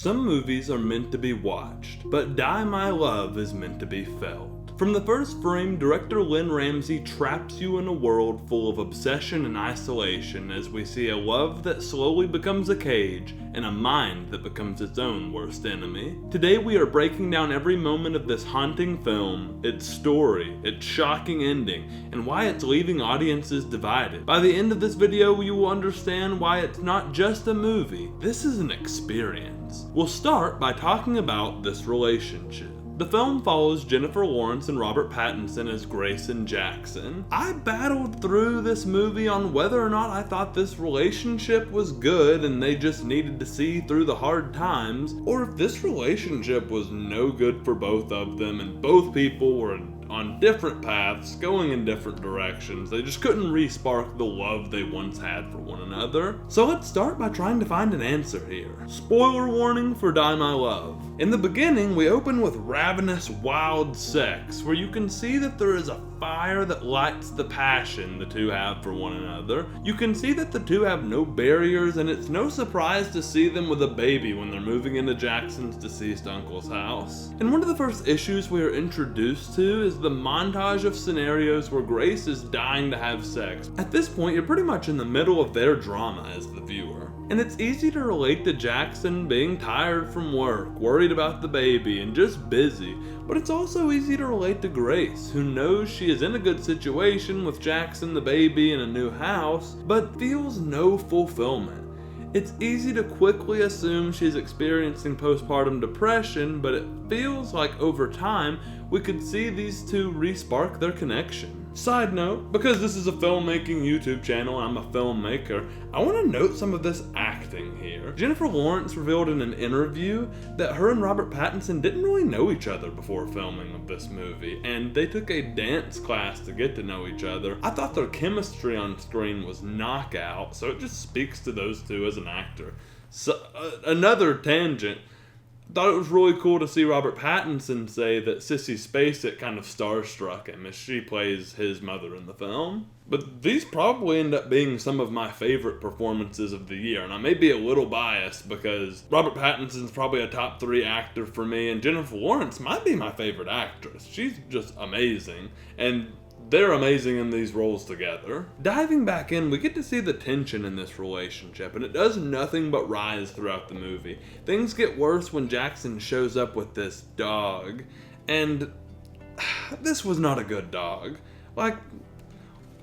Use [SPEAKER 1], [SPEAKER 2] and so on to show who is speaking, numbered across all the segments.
[SPEAKER 1] Some movies are meant to be watched, but Die My Love is meant to be felt. From the first frame, director Lynne Ramsay traps you in a world full of obsession and isolation as we see a love that slowly becomes a cage and a mind that becomes its own worst enemy. Today we are breaking down every moment of this haunting film, its story, its shocking ending, and why it's leaving audiences divided. By the end of this video, you will understand why it's not just a movie, this is an experience. We'll start by talking about this relationship. The film follows Jennifer Lawrence and Robert Pattinson as Grace and Jackson. I battled through this movie on whether or not I thought this relationship was good and they just needed to see through the hard times, or if this relationship was no good for both of them and both people were on different paths, going in different directions. They just couldn't re-spark the love they once had for one another. So let's start by trying to find an answer here. Spoiler warning for Die My Love. In the beginning, we open with ravenous, wild sex, where you can see that there is a fire that lights the passion the two have for one another. You can see that the two have no barriers, and it's no surprise to see them with a baby when they're moving into Jackson's deceased uncle's house. And one of the first issues we are introduced to is the montage of scenarios where Grace is dying to have sex. At this point, you're pretty much in the middle of their drama as the viewer. And it's easy to relate to Jackson being tired from work, worried about the baby, and just busy. But it's also easy to relate to Grace, who knows she is in a good situation with Jackson, the baby, and a new house, but feels no fulfillment. It's easy to quickly assume she's experiencing postpartum depression, but it feels like over time we could see these two re-spark their connection. Side note, because this is a filmmaking YouTube channel and I'm a filmmaker, I want to note some of this acting here. Jennifer Lawrence revealed in an interview that her and Robert Pattinson didn't really know each other before filming of this movie, and they took a dance class to get to know each other. I thought their chemistry on screen was knockout, so it just speaks to those two as an actor. So, another tangent. Thought it was really cool to see Robert Pattinson say that Sissy Spacek kind of starstruck him as she plays his mother in the film. But these probably end up being some of my favorite performances of the year, and I may be a little biased because Robert Pattinson's probably a top 3 actor for me, and Jennifer Lawrence might be my favorite actress. She's just amazing, and they're amazing in these roles together. Diving back in, we get to see the tension in this relationship, and it does nothing but rise throughout the movie. Things get worse when Jackson shows up with this dog, and this was not a good dog. Like,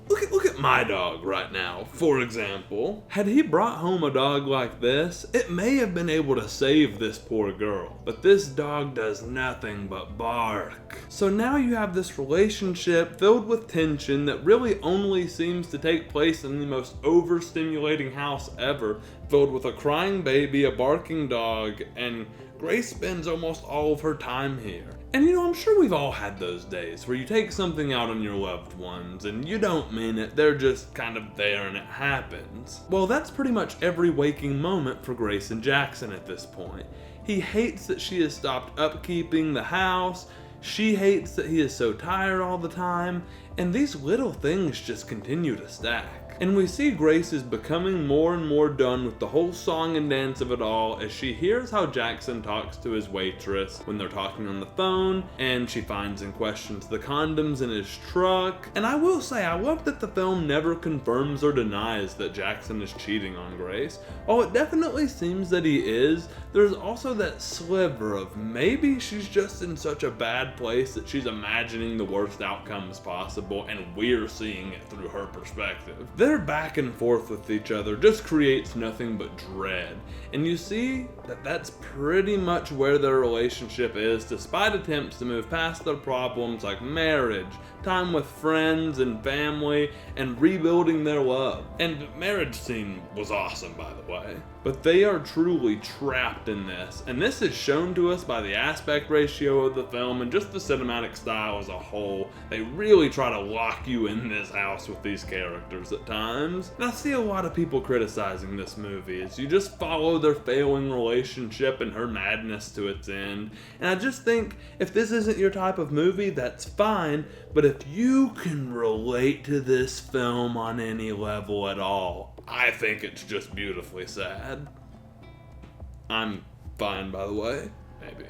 [SPEAKER 1] look at my dog right now, for example. Had he brought home a dog like this, it may have been able to save this poor girl, but this dog does nothing but bark. So now you have this relationship filled with tension that really only seems to take place in the most overstimulating house ever, filled with a crying baby, a barking dog, and Grace spends almost all of her time here. And you know, I'm sure we've all had those days where you take something out on your loved ones and you don't mean it, they're just kind of there and it happens. Well, that's pretty much every waking moment for Grace and Jackson at this point. He hates that she has stopped upkeeping the house, she hates that he is so tired all the time, and these little things just continue to stack. And we see Grace is becoming more and more done with the whole song and dance of it all as she hears how Jackson talks to his waitress when they're talking on the phone, and she finds and questions the condoms in his truck. And I will say, I love that the film never confirms or denies that Jackson is cheating on Grace. While it definitely seems that he is, there's also that sliver of maybe she's just in such a bad place that she's imagining the worst outcomes possible and we're seeing it through her perspective. Their back and forth with each other just creates nothing but dread. And you see that that's pretty much where their relationship is, despite attempts to move past their problems like marriage, time with friends and family, and rebuilding their love. And the marriage scene was awesome, by the way. But they are truly trapped in this, and this is shown to us by the aspect ratio of the film and just the cinematic style as a whole. They really try to lock you in this house with these characters at times. And I see a lot of people criticizing this movie as you just follow their failing relationship and her madness to its end. And I just think if this isn't your type of movie, that's fine, but if you can relate to this film on any level at all, I think it's just beautifully sad. I'm fine, by the way. Maybe.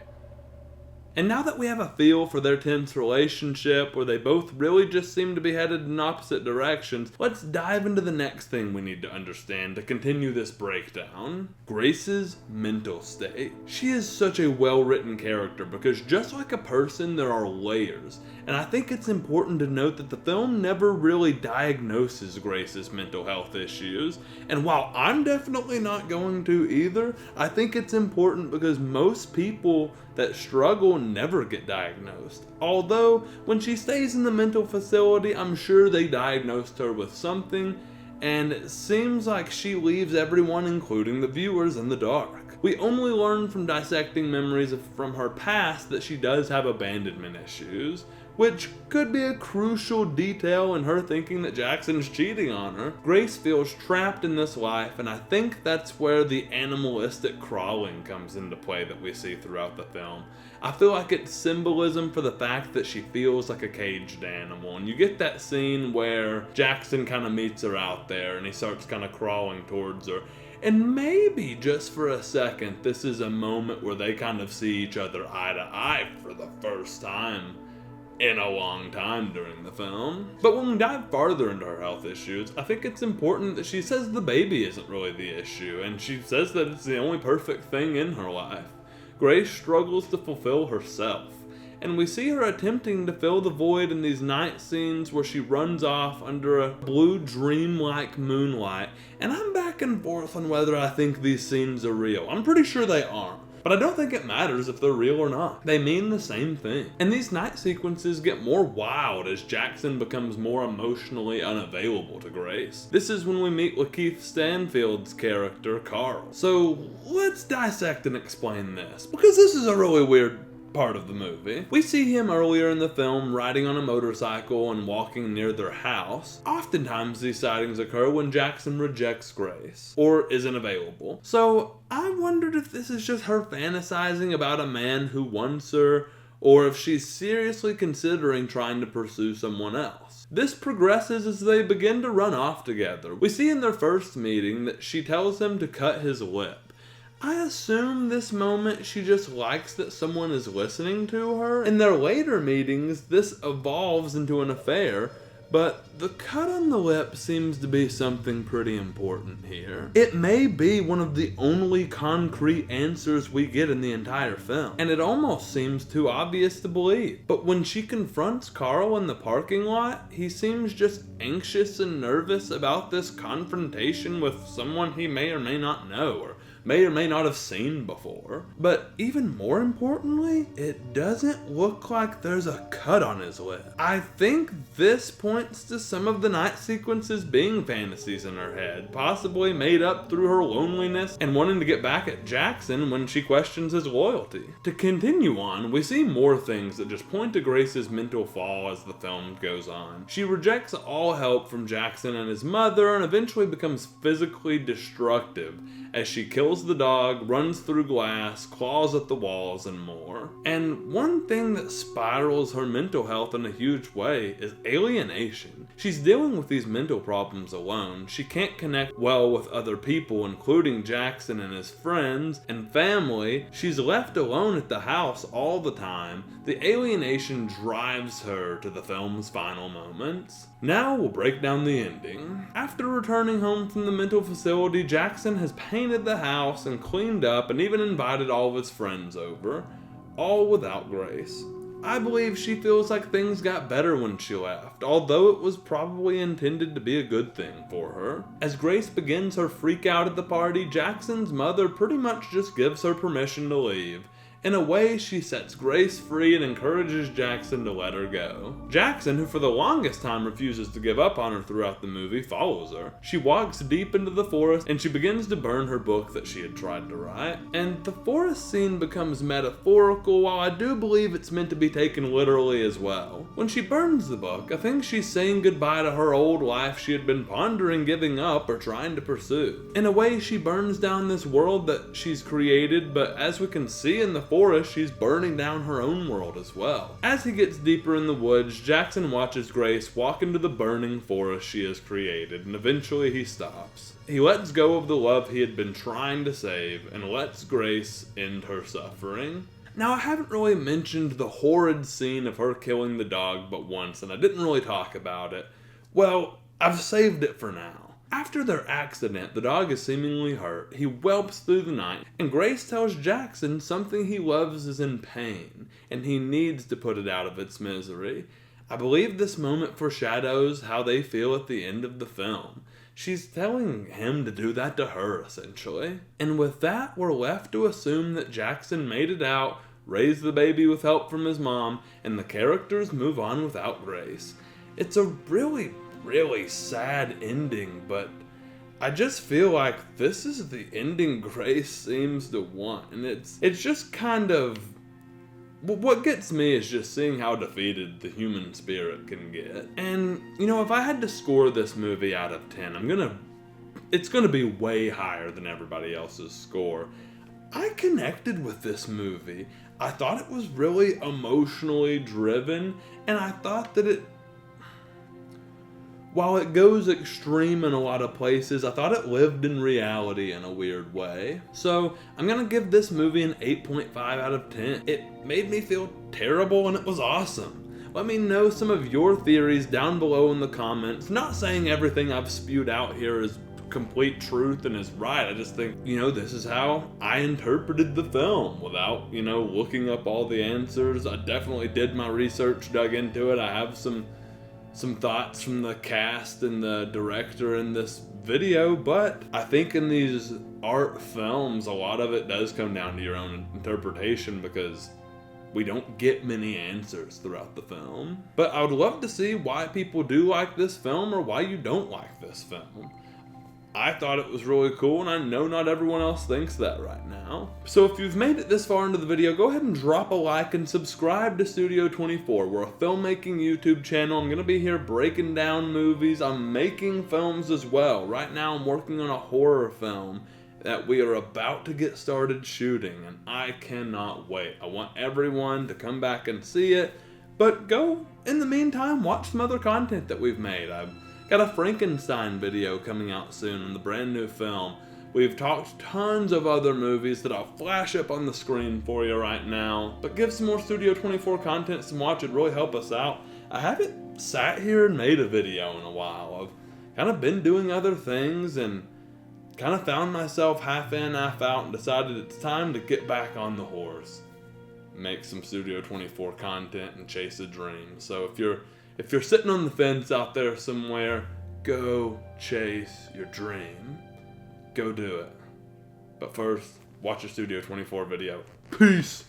[SPEAKER 1] And now that we have a feel for their tense relationship, where they both really just seem to be headed in opposite directions, let's dive into the next thing we need to understand to continue this breakdown. Grace's mental state. She is such a well-written character because just like a person, there are layers. And I think it's important to note that the film never really diagnoses Grace's mental health issues. And while I'm definitely not going to either, I think it's important because most people that struggle never get diagnosed. Although, when she stays in the mental facility, I'm sure they diagnosed her with something, and it seems like she leaves everyone, including the viewers, in the dark. We only learn from dissecting memories from her past that she does have abandonment issues, which could be a crucial detail in her thinking that Jackson's cheating on her. Grace feels trapped in this life, and I think that's where the animalistic crawling comes into play that we see throughout the film. I feel like it's symbolism for the fact that she feels like a caged animal, and you get that scene where Jackson kind of meets her out there and he starts kind of crawling towards her. And maybe just for a second, this is a moment where they kind of see each other eye to eye for the first time in a long time during the film. But when we dive farther into her health issues, I think it's important that she says the baby isn't really the issue, and she says that it's the only perfect thing in her life. Grace struggles to fulfill herself, and we see her attempting to fill the void in these night scenes where she runs off under a blue dream-like moonlight, and I'm back and forth on whether I think these scenes are real. I'm pretty sure they aren't. But I don't think it matters if they're real or not. They mean the same thing. And these night sequences get more wild as Jackson becomes more emotionally unavailable to Grace. This is when we meet Lakeith Stanfield's character, Kael. So let's dissect and explain this, because this is a really weird part of the movie. We see him earlier in the film riding on a motorcycle and walking near their house. Oftentimes these sightings occur when Jackson rejects Grace or isn't available. So I wondered if this is just her fantasizing about a man who wants her, or if she's seriously considering trying to pursue someone else. This progresses as they begin to run off together. We see in their first meeting that she tells him to cut his lip. I assume this moment she just likes that someone is listening to her. In their later meetings, this evolves into an affair, but the cut on the lip seems to be something pretty important here. It may be one of the only concrete answers we get in the entire film, and it almost seems too obvious to believe. But when she confronts Kael in the parking lot, he seems just anxious and nervous about this confrontation with someone he may or may not know, or may not have seen before. But even more importantly, it doesn't look like there's a cut on his lip. I think this points to some of the night sequences being fantasies in her head, possibly made up through her loneliness and wanting to get back at Jackson when she questions his loyalty. To continue on, we see more things that just point to Grace's mental fall as the film goes on. She rejects all help from Jackson and his mother and eventually becomes physically destructive as she kills the dog, runs through glass, claws at the walls, and more. And one thing that spirals her mental health in a huge way is alienation. She's dealing with these mental problems alone. She can't connect well with other people, including Jackson and his friends and family. She's left alone at the house all the time. The alienation drives her to the film's final moments. Now we'll break down the ending. After returning home from the mental facility, Jackson has painted the house and cleaned up and even invited all of his friends over, all without Grace. I believe she feels like things got better when she left, although it was probably intended to be a good thing for her. As Grace begins her freak out at the party, Jackson's mother pretty much just gives her permission to leave. In a way, she sets Grace free and encourages Jackson to let her go. Jackson, who for the longest time refuses to give up on her throughout the movie, follows her. She walks deep into the forest and she begins to burn her book that she had tried to write. And the forest scene becomes metaphorical, while I do believe it's meant to be taken literally as well. When she burns the book, I think she's saying goodbye to her old life she had been pondering giving up or trying to pursue. In a way, she burns down this world that she's created, but as we can see in the forest, forest, she's burning down her own world as well. As he gets deeper in the woods, Jackson watches Grace walk into the burning forest she has created, and eventually he stops. He lets go of the love he had been trying to save, and lets Grace end her suffering. Now, I haven't really mentioned the horrid scene of her killing the dog but once, and I didn't really talk about it. Well, I've saved it for now. After their accident, the dog is seemingly hurt. He whelps through the night, and Grace tells Jackson something he loves is in pain, and he needs to put it out of its misery. I believe this moment foreshadows how they feel at the end of the film. She's telling him to do that to her, essentially. And with that, we're left to assume that Jackson made it out, raised the baby with help from his mom, and the characters move on without Grace. It's a really sad ending, but I just feel like this is the ending Grace seems to want, and it's just kind of, what gets me is just seeing how defeated the human spirit can get. And if I had to score this movie out of 10, it's gonna be way higher than everybody else's score. I connected with this movie. I thought it was really emotionally driven, and I thought that while it goes extreme in a lot of places, I thought it lived in reality in a weird way. So I'm gonna give this movie an 8.5 out of 10. It made me feel terrible, and it was awesome. Let me know some of your theories down below in the comments. Not saying everything I've spewed out here is complete truth and is right. I just think, this is how I interpreted the film without, looking up all the answers. I definitely did my research, dug into it. I have some thoughts from the cast and the director in this video, but I think in these art films, a lot of it does come down to your own interpretation because we don't get many answers throughout the film. But I would love to see why people do like this film or why you don't like this film. I thought it was really cool, and I know not everyone else thinks that right now. So if you've made it this far into the video, go ahead and drop a like and subscribe to Studio 24. We're a filmmaking YouTube channel. I'm going to be here breaking down movies. I'm making films as well. Right now I'm working on a horror film that we are about to get started shooting, and I cannot wait. I want everyone to come back and see it, but go, in the meantime, watch some other content that we've made. I've got a Frankenstein video coming out soon in the brand new film. We've talked tons of other movies that I'll flash up on the screen for you right now. But give some more Studio 24 content some watch, it'd really help us out. I haven't sat here and made a video in a while. I've kind of been doing other things and kind of found myself half in, half out, and decided it's time to get back on the horse. Make some Studio 24 content and chase a dream. So if you're sitting on the fence out there somewhere, go chase your dream. Go do it. But first, watch your Studio 24 video. Peace!